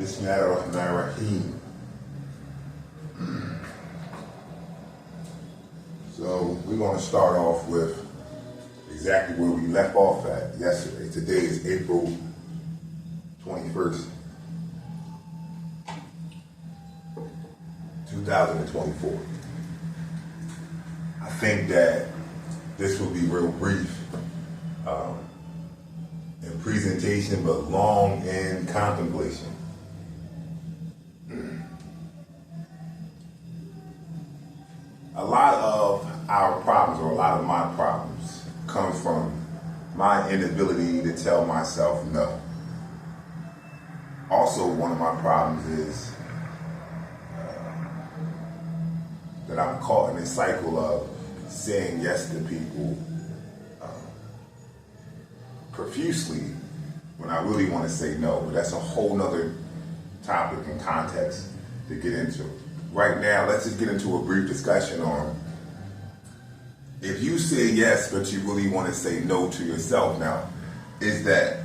Bismillahirrahmanirrahim. So we're going to start off with exactly where we left off at yesterday. Today is April 21st, 2024. I think that this will be real brief in presentation, but long in contemplation. A lot of our problems, or a lot of my problems, come from my inability to tell myself no. Also, one of my problems is that I'm caught in a cycle of saying yes to people profusely when I really want to say no. But that's a whole nother topic and context to get into. Right now, let's just get into a brief discussion on if you say yes, but you really want to say no to yourself. Now, is that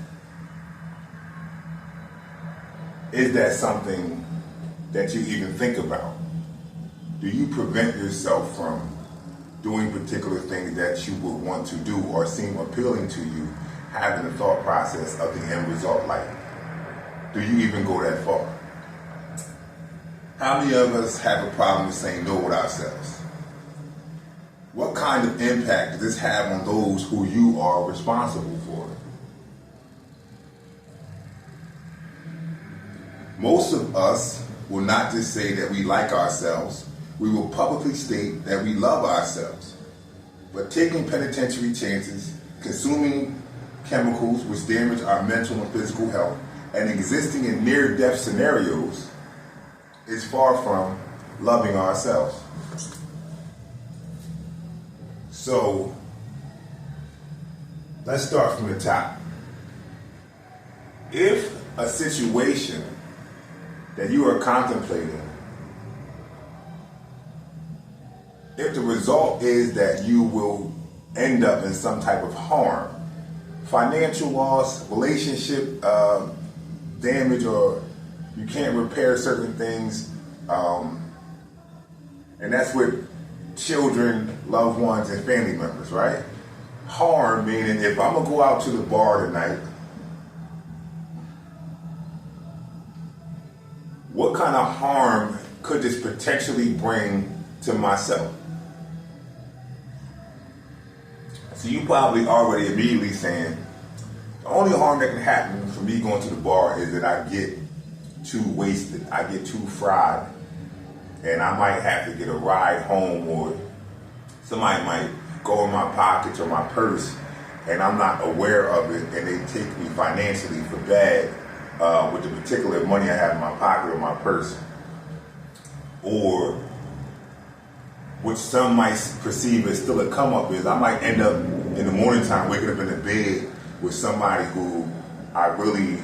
something that you even think about? Do you prevent yourself from doing particular things that you would want to do or seem appealing to you, having the thought process of the end result? Like, do you even go that far? How many of us have a problem with saying no with ourselves? What kind of impact does this have on those who you are responsible for? Most of us will not just say that we like ourselves, we will publicly state that we love ourselves. But taking penitentiary chances, consuming chemicals which damage our mental and physical health, and existing in near-death scenarios is far from loving ourselves. So, let's start from the top. If a situation that you are contemplating, if the result is that you will end up in some type of harm, financial loss, relationship damage, or you can't repair certain things, and that's with children, loved ones, and family members, right? Harm meaning if I'm gonna go out to the bar tonight, what kind of harm could this potentially bring to myself? So you probably already immediately saying, the only harm that can happen from me going to the bar is that I get too wasted, I get too fried, and I might have to get a ride home, or somebody might go in my pockets or my purse and I'm not aware of it, and they take me financially for bad with the particular money I have in my pocket or my purse. Or which some might perceive as still a come up is I might end up in the morning time waking up in the bed with somebody who I really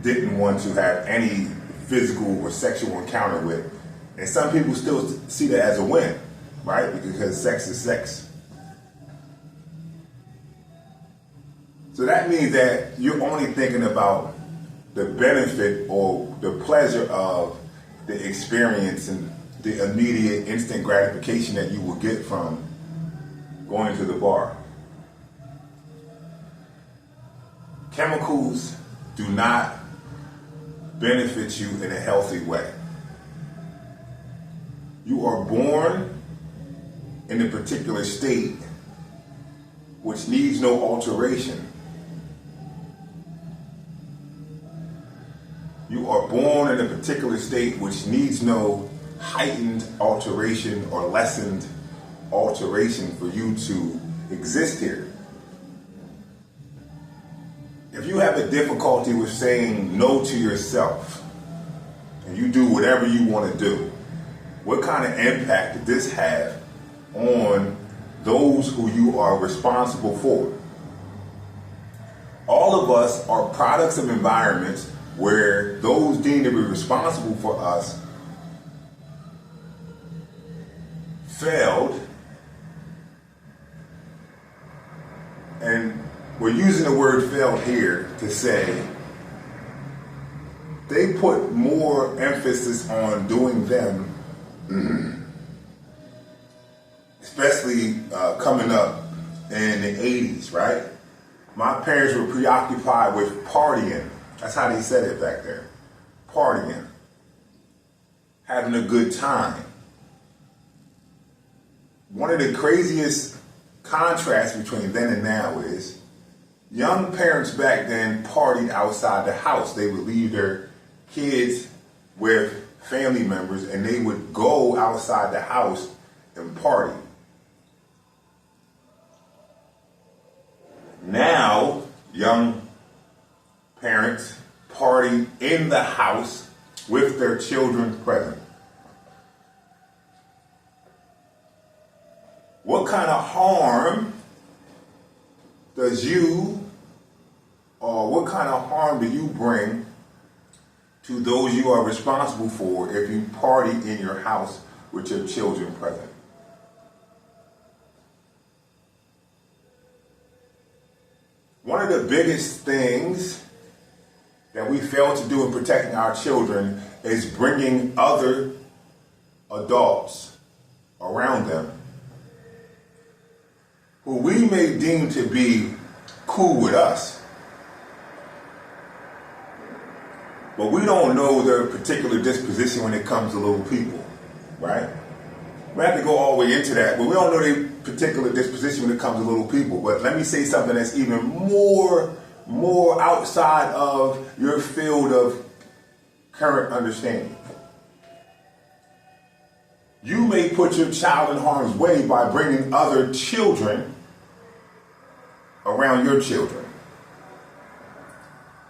didn't want to have any physical or sexual encounter with. And some people still see that as a win, right? Because sex is sex. So that means that you're only thinking about the benefit or the pleasure of the experience and the immediate instant gratification that you will get from going to the bar. Chemicals do not benefit you in a healthy way. You are born in a particular state which needs no alteration. You are born in a particular state which needs no heightened alteration or lessened alteration for you to exist here. If you have a difficulty with saying no to yourself, and you do whatever you want to do, what kind of impact did this have on those who you are responsible for? All of us are products of environments where those deemed to be responsible for us failed, and we're using the word failed here to say they put more emphasis on doing them, especially coming up in the 80s, right? My parents were preoccupied with partying. That's how they said it back there. Partying. Having a good time. One of the craziest contrasts between then and now is young parents back then partied outside the house. They would leave their kids with family members and they would go outside the house and party. Now, young parents party in the house with their children present. What kind of harm does what kind of harm do you bring to those you are responsible for if you party in your house with your children present? One of the biggest things that we fail to do in protecting our children is bringing other adults around them who we may deem to be cool with us, but we don't know their particular disposition when it comes to little people, right? We have to go all the way into that, but we don't know their particular disposition when it comes to little people. But let me say something that's even more outside of your field of current understanding. You may put your child in harm's way by bringing other children around your children.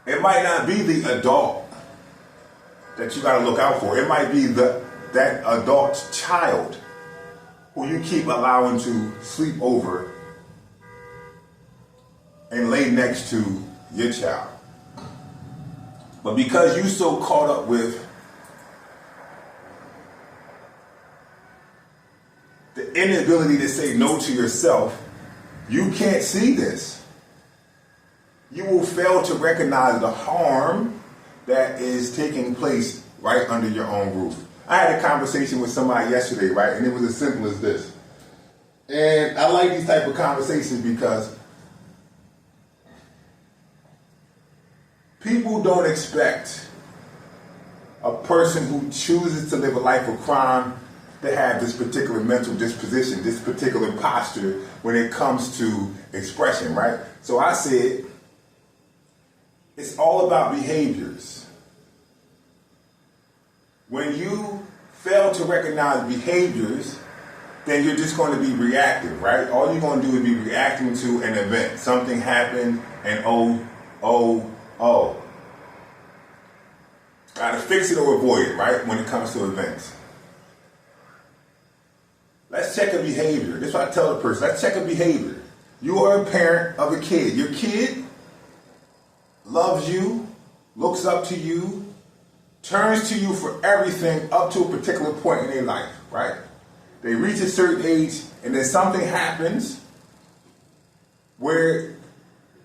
It might not be the adult that you got to look out for. It might be that adult's child who you keep allowing to sleep over and lay next to your child. But because you're so caught up with the inability to say no to yourself, you can't see this. You will fail to recognize the harm that is taking place right under your own roof. I had a conversation with somebody yesterday, right? And it was as simple as this. And I like these type of conversations because people don't expect a person who chooses to live a life of crime to have this particular mental disposition, this particular posture when it comes to expression, right? So I said, it's all about behaviors. When you fail to recognize behaviors, then you're just going to be reactive, right? All you're going to do is be reacting to an event. Something happened and got to fix it or avoid it, right? When it comes to events. Let's check a behavior. This is what I tell the person. Let's check a behavior. You are a parent of a kid. Your kid loves you, looks up to you, turns to you for everything up to a particular point in their life, right? They reach a certain age and then something happens where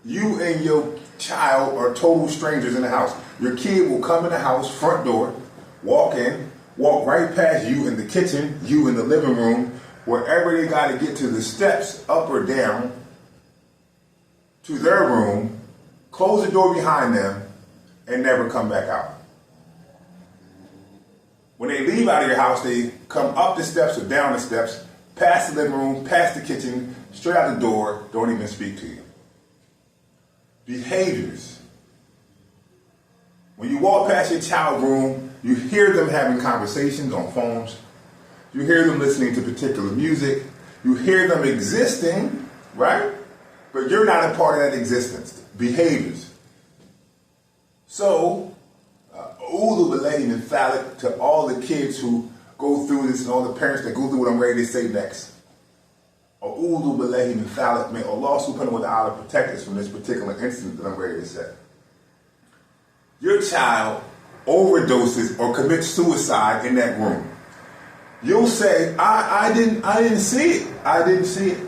you and your child are total strangers in the house. Your kid will come in the house, front door, walk in, walk right past you in the kitchen, you in the living room, wherever they got to get to the steps, up or down, to their room, close the door behind them, and never come back out. When they leave out of your house, they come up the steps or down the steps, past the living room, past the kitchen, straight out the door, don't even speak to you. Behaviors. When you walk past your child's room, you hear them having conversations on phones. You hear them listening to particular music. You hear them existing, right? But you're not a part of that existence. Behaviors. So, Ulu Belahi and Phallic to all the kids who go through this and all the parents that go through what I'm ready to say next. Ulu Belahi and Phallic, may Allah subhanahu wa ta'ala protect us from this particular incident that I'm ready to say. Your child overdoses or commits suicide in that room. You'll say, I didn't see it. I didn't see it.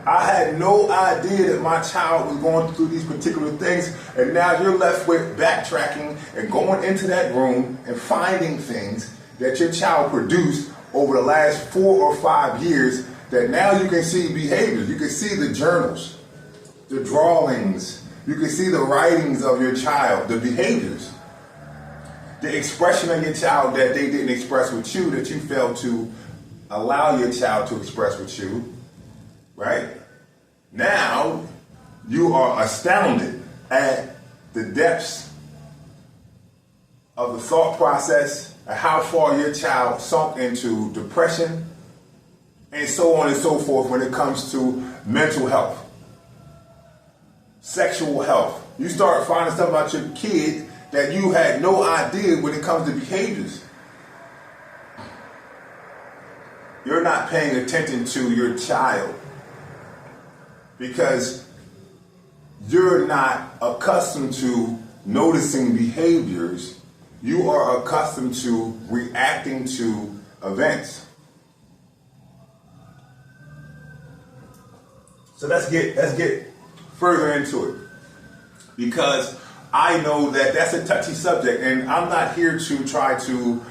I had no idea that my child was going through these particular things, and now you're left with backtracking and going into that room and finding things that your child produced over the last 4 or 5 years that now you can see behaviors. You can see the journals, the drawings, you can see the writings of your child, the behaviors, the expression of your child that they didn't express with you, that you failed to allow your child to express with you, right? Now, you are astounded at the depths of the thought process and how far your child sunk into depression and so on and so forth when it comes to mental health, sexual health. You start finding stuff about your kid that you had no idea when it comes to behaviors. You're not paying attention to your child because you're not accustomed to noticing behaviors. You are accustomed to reacting to events. So let's get further into it, because I know that that's a touchy subject, and I'm not here to try to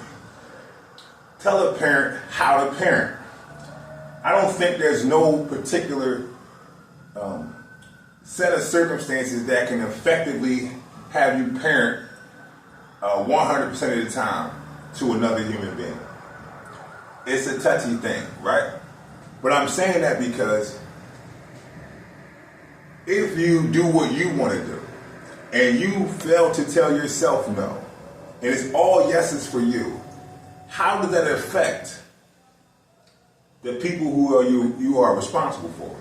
tell a parent how to parent. I don't think there's no particular set of circumstances that can effectively have you parent 100% of the time to another human being. It's a touchy thing, right? But I'm saying that because if you do what you want to do and you fail to tell yourself no, and it's all yeses for you, how does that affect the people who you are responsible for?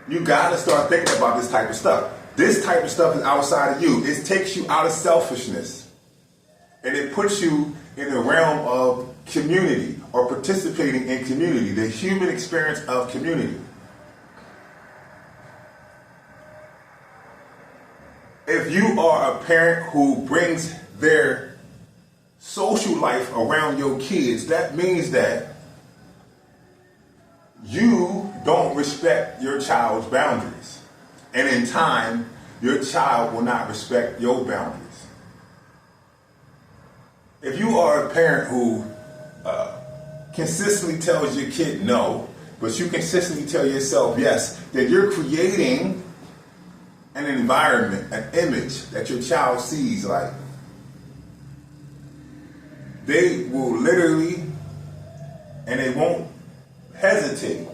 You got to start thinking about this type of stuff. This type of stuff is outside of you. It takes you out of selfishness, and it puts you in the realm of community or participating in community, the human experience of community. If you are a parent who brings their social life around your kids, that means that you don't respect your child's boundaries. And in time, your child will not respect your boundaries. If you are a parent who consistently tells your kid no, but you consistently tell yourself yes, then you're creating an environment, an image that your child sees like they will literally, and they won't hesitate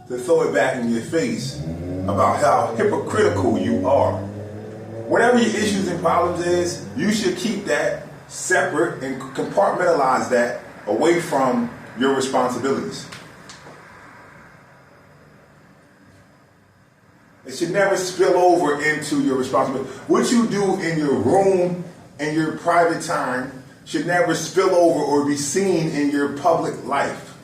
to throw it back in your face about how hypocritical you are. Whatever your issues and problems is, you should keep that separate and compartmentalize that away from your responsibilities. It should never spill over into your responsibility. What you do in your room and your private time should never spill over or be seen in your public life.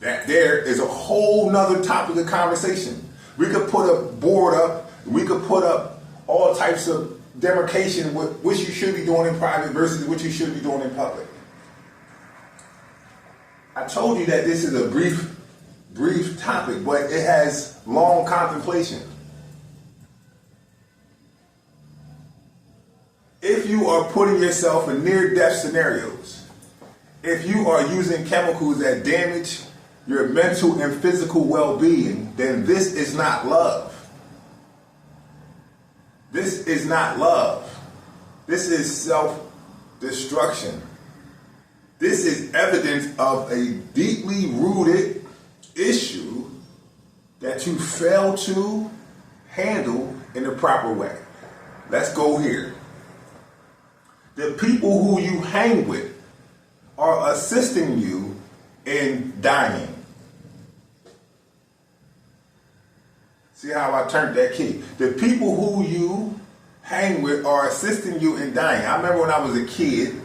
That there is a whole nother topic of conversation. We could put a board up, we could put up all types of demarcation with what you should be doing in private versus what you should be doing in public. I told you that this is a brief topic, but it has long contemplation. If you are putting yourself in near-death scenarios, if you are using chemicals that damage your mental and physical well-being, then this is not love. This is not love. This is self-destruction. This is evidence of a deeply rooted issue that you fail to handle in the proper way. Let's go here. The people who you hang with are assisting you in dying. See how I turned that key? The people who you hang with are assisting you in dying. I remember when I was a kid,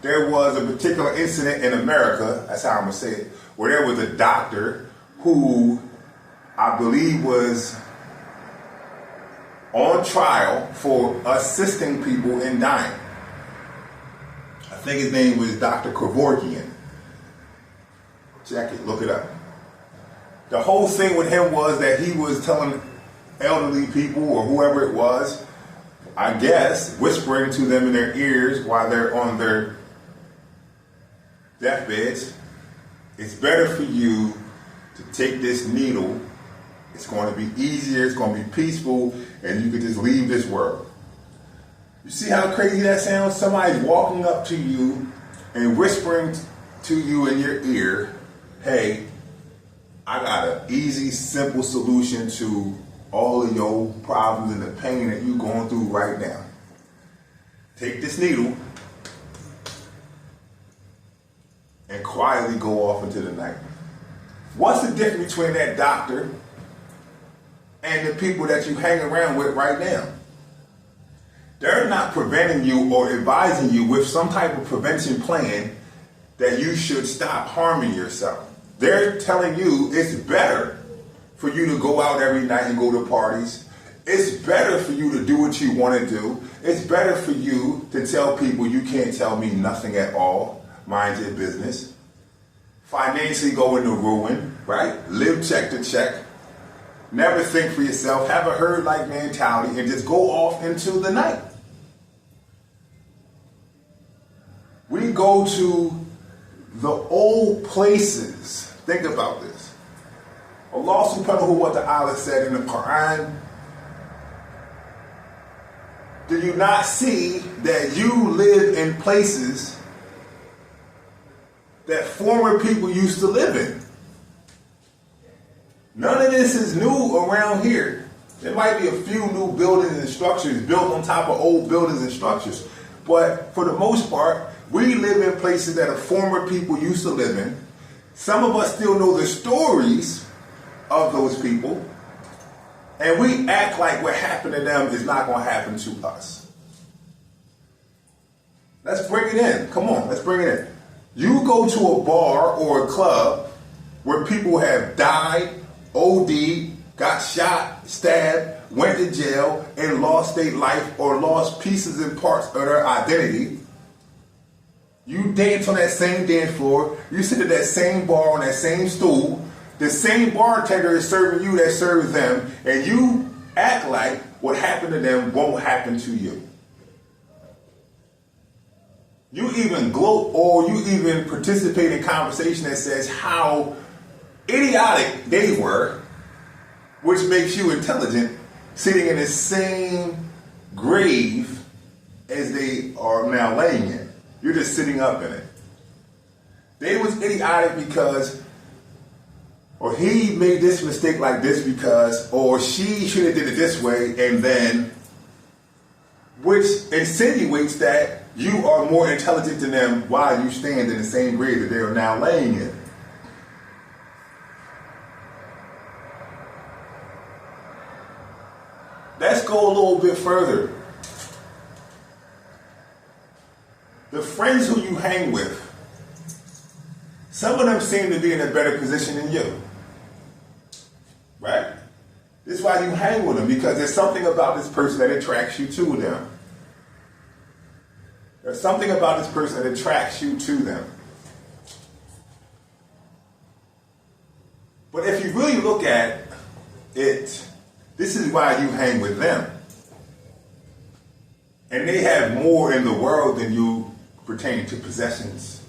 there was a particular incident in America, that's how I'm going to say it, where there was a doctor who I believe was on trial for assisting people in dying. think his name was Dr. Kevorkian. Check it, look it up. The whole thing with him was that he was telling elderly people or whoever it was, I guess, whispering to them in their ears while they're on their deathbeds, it's better for you to take this needle. It's going to be easier, it's going to be peaceful, and you can just leave this world. You see how crazy that sounds? Somebody's walking up to you and whispering to you in your ear, hey, I got an easy, simple solution to all of your problems and the pain that you're going through right now. Take this needle and quietly go off into the night. What's the difference between that doctor and the people that you hang around with right now? They're not preventing you or advising you with some type of prevention plan that you should stop harming yourself. They're telling you it's better for you to go out every night and go to parties. It's better for you to do what you want to do. It's better for you to tell people you can't tell me nothing at all. Mind your business. Financially go into ruin, right? Live check to check. Never think for yourself. Have a herd-like mentality and just go off into the night. We go to the old places. Think about this. Allah subhanahu wa ta'ala said in the Quran, do you not see that you live in places that former people used to live in? None of this is new around here. There might be a few new buildings and structures built on top of old buildings and structures. But for the most part, we live in places that a former people used to live in. Some of us still know the stories of those people, and we act like what happened to them is not going to happen to us. Let's bring it in. Come on, let's bring it in. You go to a bar or a club where people have died, OD'd, got shot, stabbed, went to jail, and lost their life or lost pieces and parts of their identity. You dance on that same dance floor. You sit at that same bar on that same stool. The same bartender is serving you that serves them, and you act like what happened to them won't happen to you. You even gloat or you even participate in conversation that says how idiotic they were, which makes you intelligent, sitting in the same grave as they are now laying in. You're just sitting up in it. They was idiotic because, or he made this mistake like this because, or she should have did it this way, and then, which insinuates that you are more intelligent than them while you stand in the same grave that they are now laying in. Let's go a little bit further. The friends who you hang with, some of them seem to be in a better position than you. Right? This is why you hang with them, because there's something about this person that attracts you to them. There's something about this person that attracts you to them. But if you really look at it, this is why you hang with them. And they have more in the world than you pertaining to possessions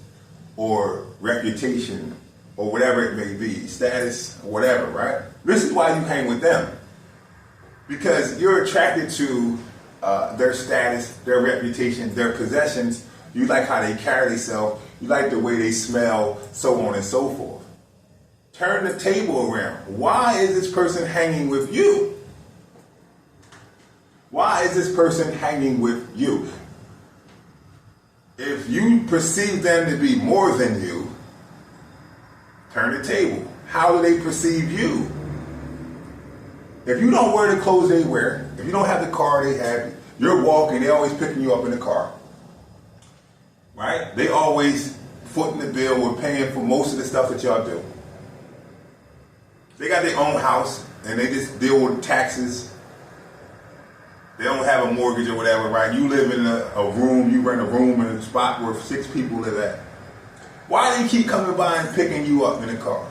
or reputation or whatever it may be, status or whatever, right? This is why you hang with them. Because you're attracted to their status, their reputation, their possessions. You like how they carry themselves. You like the way they smell, so on and so forth. Turn the table around. Why is this person hanging with you? Why is this person hanging with you? If you perceive them to be more than you, turn the table. How do they perceive you? If you don't wear the clothes they wear, if you don't have the car they have, you're walking, they're always picking you up in the car. Right? They always footing the bill or paying for most of the stuff that y'all do. They got their own house and they just deal with taxes. They don't have a mortgage or whatever, right? You live in a room, you rent a room in a spot where 6 people live at. Why do they keep coming by and picking you up in a car?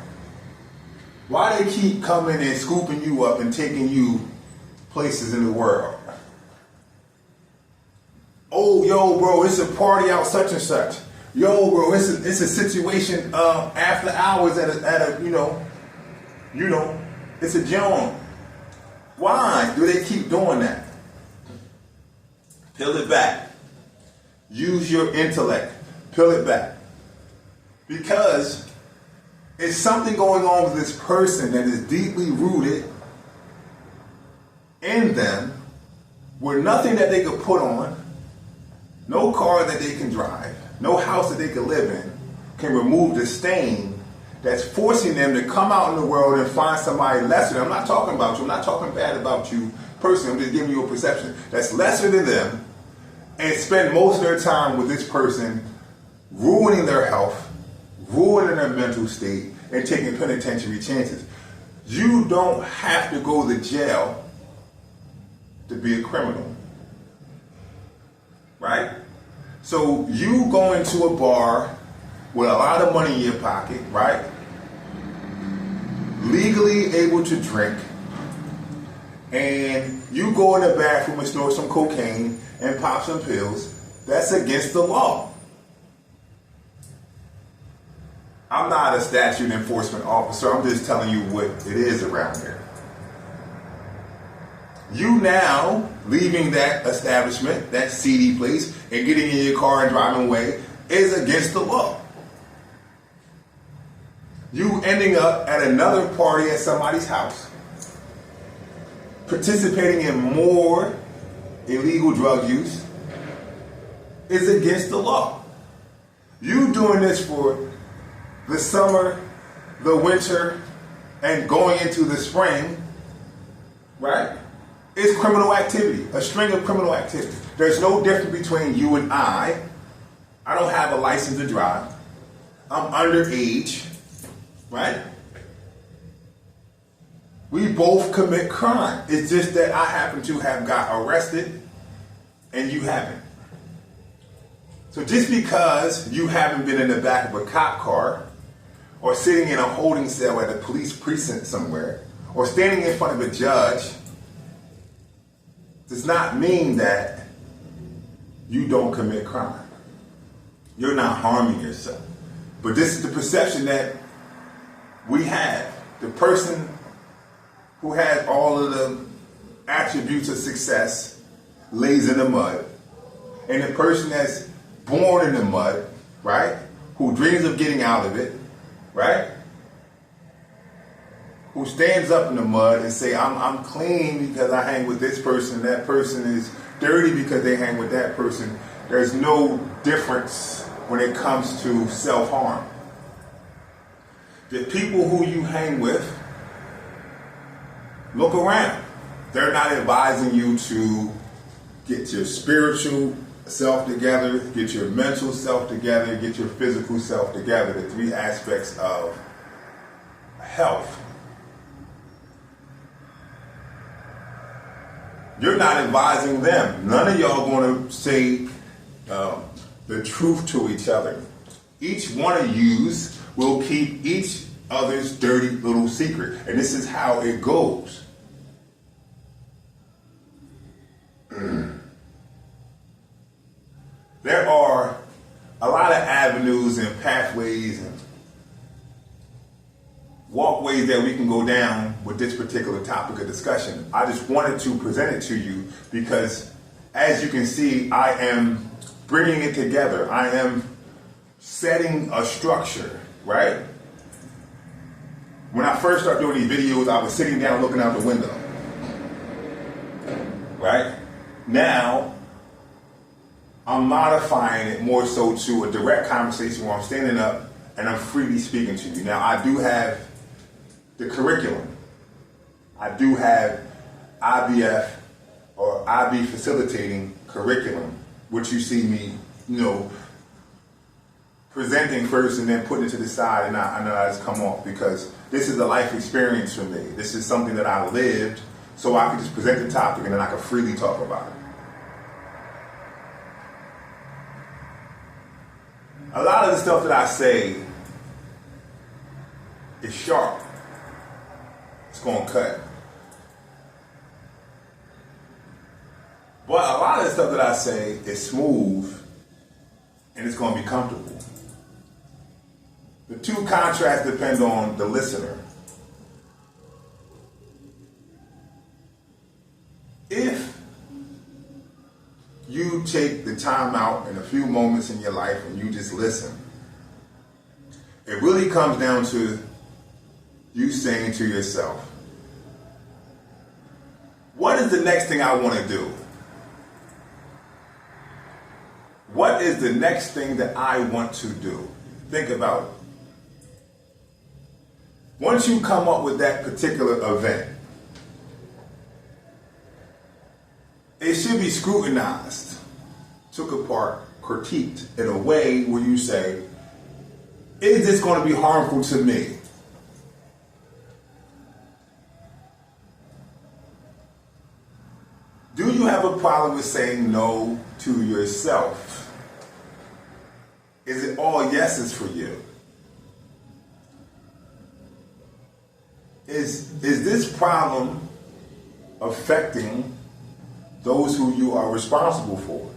Why do they keep coming and scooping you up and taking you places in the world? Oh, yo, bro, it's a party out such and such. Yo, bro, it's a situation after hours at a you know, it's a joint. Why do they keep doing that? Peel it back. Use your intellect. Peel it back. Because it's something going on with this person that is deeply rooted in them, where nothing that they could put on, no car that they can drive, no house that they can live in, can remove the stain that's forcing them to come out in the world and find somebody lesser than. I'm not talking about you. I'm not talking bad about you personally. I'm just giving you a perception that's lesser than them, and spend most of their time with this person, ruining their health, ruining their mental state, and taking penitentiary chances. You don't have to go to jail to be a criminal. Right? So you go into a bar with a lot of money in your pocket, right? Legally able to drink, and you go in the bathroom and snort some cocaine and pop some pills. That's against the law. I'm not a statute enforcement officer. I'm just telling you what it is around here. You now leaving that establishment, that seedy place, and getting in your car and driving away is against the law. You ending up at another party at somebody's house, participating in more illegal drug use, is against the law. You doing this for the summer, the winter, and going into the spring, right? It's criminal activity, a string of criminal activity. There's no difference between you and I. I don't have a license to drive. I'm underage, right? We both commit crime. It's just that I happen to have got arrested and you haven't. So just because you haven't been in the back of a cop car, or sitting in a holding cell at a police precinct somewhere, or standing in front of a judge, does not mean that you don't commit crime. You're not harming yourself. But this is the perception that we have. The person who has all of the attributes of success lays in the mud. And the person that's born in the mud, right, who dreams of getting out of it, right, who stands up in the mud and say, I'm clean because I hang with this person, that person is dirty because they hang with that person. There's no difference when it comes to self-harm. The people who you hang with, look around. They're not advising you to get your spiritual self together, get your mental self together, get your physical self together, the 3 aspects of health. You're not advising them. None of y'all going to say the truth to each other. Each one of yous will keep each other's dirty little secret. And this is how it goes. There are a lot of avenues and pathways and walkways that we can go down with this particular topic of discussion. I just wanted to present it to you because, as you can see, I am bringing it together. I am setting a structure, right? When I first started doing these videos, I was sitting down looking out the window, right? Now, I'm modifying it more so to a direct conversation where I'm standing up and I'm freely speaking to you. Now, I do have the curriculum. I do have I.B.F. or IB facilitating curriculum, which you see me, presenting first and then putting it to the side, and I just come off because this is a life experience for me. This is something that I lived so I can just present the topic and then I can freely talk about it. A lot of the stuff that I say is sharp. It's going to cut. But a lot of the stuff that I say is smooth and it's going to be comfortable. The two contrasts depend on the listener. If you take the time out in a few moments in your life and you just listen, it really comes down to you saying to yourself, what is the next thing I want to do? What is the next thing that I want to do? Think about it. Once you come up with that particular event, it should be scrutinized, took apart, critiqued in a way where you say, is this going to be harmful to me? Do you have a problem with saying no to yourself? Is it all yeses for you? Is this problem affecting those who you are responsible for?